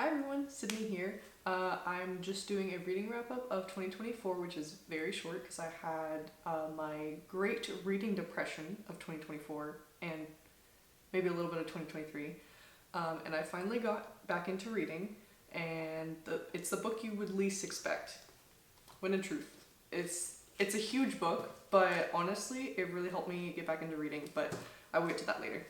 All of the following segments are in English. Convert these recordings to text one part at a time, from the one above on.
Hi everyone, Sydney here. I'm just doing a reading wrap up of 2024, which is very short because I had my great reading depression of 2024 and maybe a little bit of 2023. And I finally got back into reading, and it's the book you would least expect. When in truth, it's a huge book, but honestly, it really helped me get back into reading. But I will get to that later.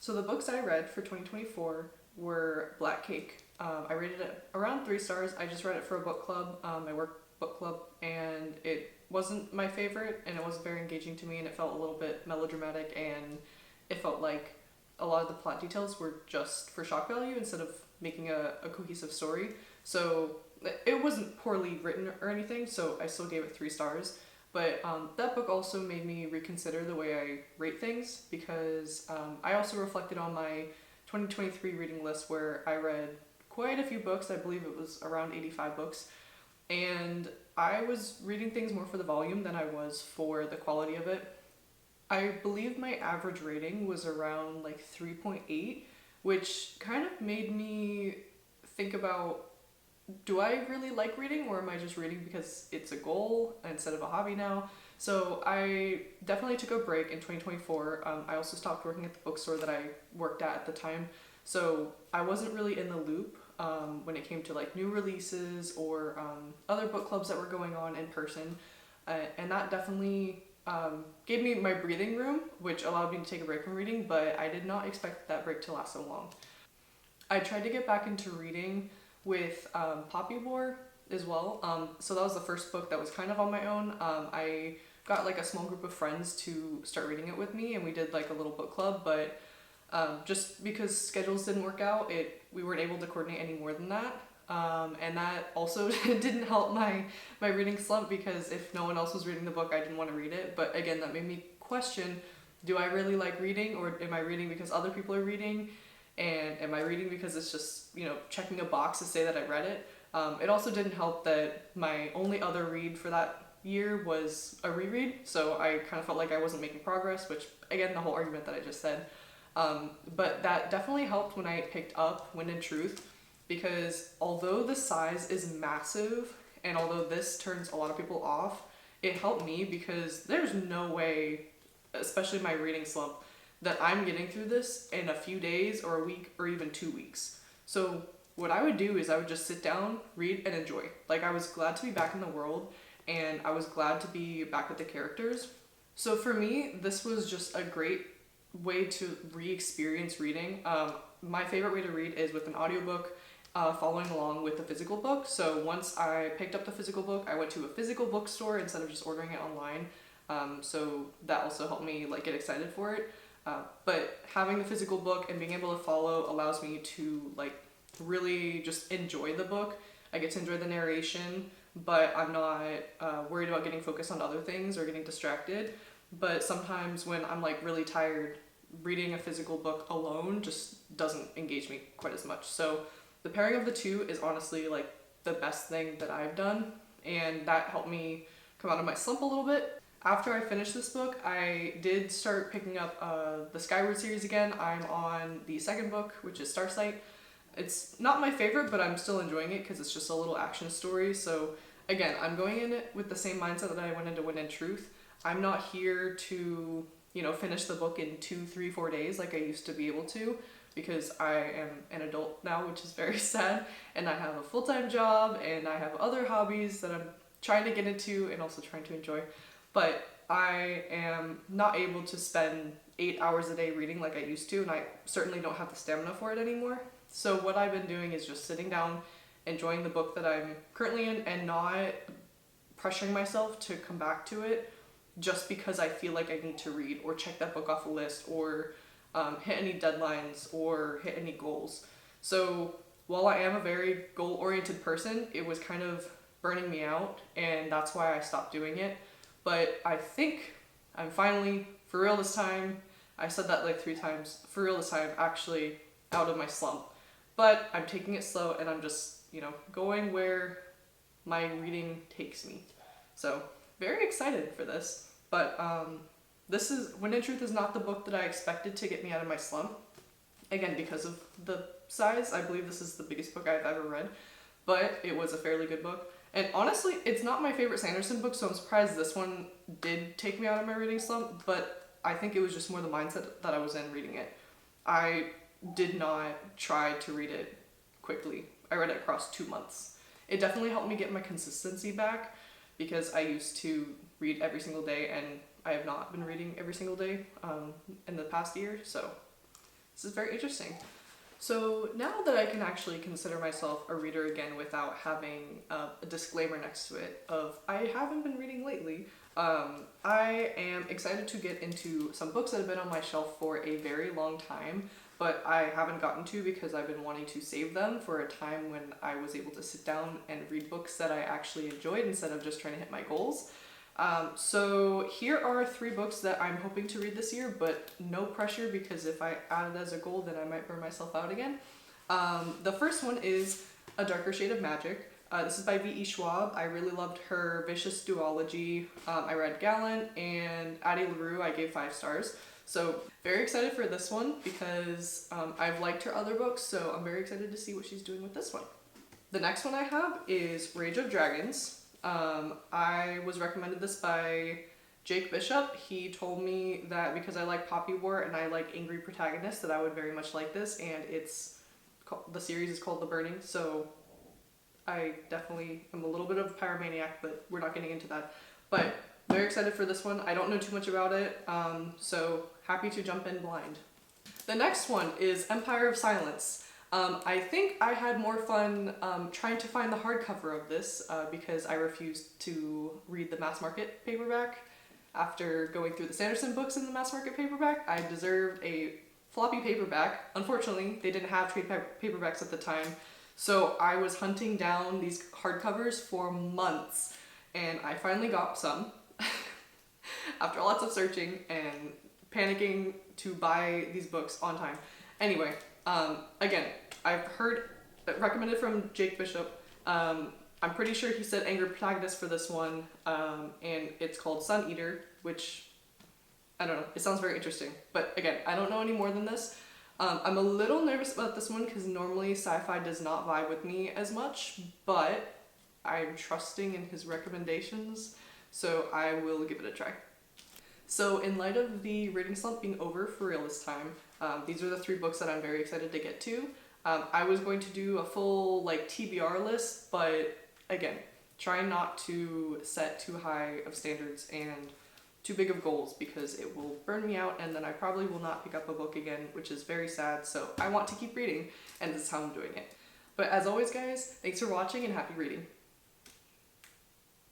So the books I read for 2024 were Black Cake. I rated it around 3 stars. I just read it for a book club, my work book club, and it wasn't my favorite, and it wasn't very engaging to me, and it felt a little bit melodramatic, and it felt like a lot of the plot details were just for shock value instead of making a cohesive story. So it wasn't poorly written or anything, so I still gave it 3 stars. But that book also made me reconsider the way I rate things, because I also reflected on my 2023 reading list where I read quite a few books. I believe it was around 85 books. And I was reading things more for the volume than I was for the quality of it. I believe my average rating was around like 3.8, which kind of made me think about, do I really like reading, or am I just reading because it's a goal instead of a hobby now? So I definitely took a break in 2024. I also stopped working at the bookstore that I worked at the time. So I wasn't really in the loop when it came to like new releases or other book clubs that were going on in person. And that definitely gave me my breathing room, which allowed me to take a break from reading, but I did not expect that break to last so long. I tried to get back into reading with Poppy War as well. So that was the first book that was kind of on my own. I got like a small group of friends to start reading it with me, and we did like a little book club, but just because schedules didn't work out, we weren't able to coordinate any more than that. And that also didn't help my reading slump, because if no one else was reading the book, I didn't want to read it. But again, that made me question, do I really like reading, or am I reading because other people are reading? And am I reading because it's just, checking a box to say that I read it? It also didn't help that my only other read for that year was a reread, so I kind of felt like I wasn't making progress, which, again, the whole argument that I just said. But that definitely helped when I picked up When in Truth, because although the size is massive, and although this turns a lot of people off, it helped me because there's no way, especially my reading slump, that I'm getting through this in a few days or a week or even 2 weeks. So what I would do is I would just sit down, read, and enjoy. Like, I was glad to be back in the world, and I was glad to be back with the characters. So for me, this was just a great way to re-experience reading. My favorite way to read is with an audiobook, following along with the physical book. So once I picked up the physical book, I went to a physical bookstore instead of just ordering it online. So that also helped me get excited for it. But having the physical book and being able to follow allows me to really just enjoy the book. I get to enjoy the narration, but I'm not worried about getting focused on other things or getting distracted. But sometimes when I'm really tired, reading a physical book alone just doesn't engage me quite as much. So the pairing of the two is honestly the best thing that I've done, and that helped me come out of my slump a little bit. After I finished this book, I did start picking up the Skyward series again. I'm on the second book, which is Starsight. It's not my favorite, but I'm still enjoying it because it's just a little action story. So again, I'm going in it with the same mindset that I went into When in Truth. I'm not here to, finish the book in 2, 3, 4 days like I used to be able to, because I am an adult now, which is very sad, and I have a full-time job, and I have other hobbies that I'm trying to get into and also trying to enjoy. But I am not able to spend 8 hours a day reading like I used to, and I certainly don't have the stamina for it anymore. So what I've been doing is just sitting down, enjoying the book that I'm currently in, and not pressuring myself to come back to it just because I feel like I need to read or check that book off a list or hit any deadlines or hit any goals. So while I am a very goal-oriented person, it was kind of burning me out, and that's why I stopped doing it. But I think I'm finally, for real this time, I said that 3 times, for real this time, actually out of my slump. But I'm taking it slow, and I'm just, going where my reading takes me. So, very excited for this. But When in Truth is not the book that I expected to get me out of my slump. Again, because of the size. I believe this is the biggest book I've ever read, but it was a fairly good book. And honestly, it's not my favorite Sanderson book, so I'm surprised this one did take me out of my reading slump, but I think it was just more the mindset that I was in reading it. I did not try to read it quickly. I read it across 2 months. It definitely helped me get my consistency back because I used to read every single day and I have not been reading every single day in the past year, so this is very interesting. So now that I can actually consider myself a reader again without having a disclaimer next to it of I haven't been reading lately, I am excited to get into some books that have been on my shelf for a very long time, but I haven't gotten to because I've been wanting to save them for a time when I was able to sit down and read books that I actually enjoyed instead of just trying to hit my goals. So here are 3 books that I'm hoping to read this year, but no pressure because if I add it as a goal, then I might burn myself out again. The first one is A Darker Shade of Magic. This is by V.E. Schwab. I really loved her Vicious Duology. I read Gallant and Addie LaRue. I gave 5 stars. So very excited for this one because I've liked her other books, so I'm very excited to see what she's doing with this one. The next one I have is Rage of Dragons. I was recommended this by Jake Bishop. He told me that because I like Poppy War and I like angry protagonists that I would very much like this, and the series is called The Burning, so I definitely am a little bit of a pyromaniac, but we're not getting into that. But very excited for this one. I don't know too much about it, so happy to jump in blind. The next one is Empire of Silence. I think I had more fun trying to find the hardcover of this because I refused to read the mass market paperback. After going through the Sanderson books in the mass market paperback, I deserved a floppy paperback. Unfortunately, they didn't have trade paperbacks at the time, so I was hunting down these hardcovers for months, and I finally got some after lots of searching and panicking to buy these books on time. Anyway, again, I've heard recommended from Jake Bishop. I'm pretty sure he said angry protagonist for this one, and it's called Sun Eater, which I don't know. It sounds very interesting, but again, I don't know any more than this. I'm a little nervous about this one because normally sci-fi does not vibe with me as much, but I'm trusting in his recommendations, so I will give it a try. So in light of the reading slump being over for real this time, these are the 3 books that I'm very excited to get to. I was going to do a full TBR list, but again, try not to set too high of standards and too big of goals because it will burn me out and then I probably will not pick up a book again, which is very sad. So I want to keep reading and this is how I'm doing it. But as always guys, thanks for watching and happy reading.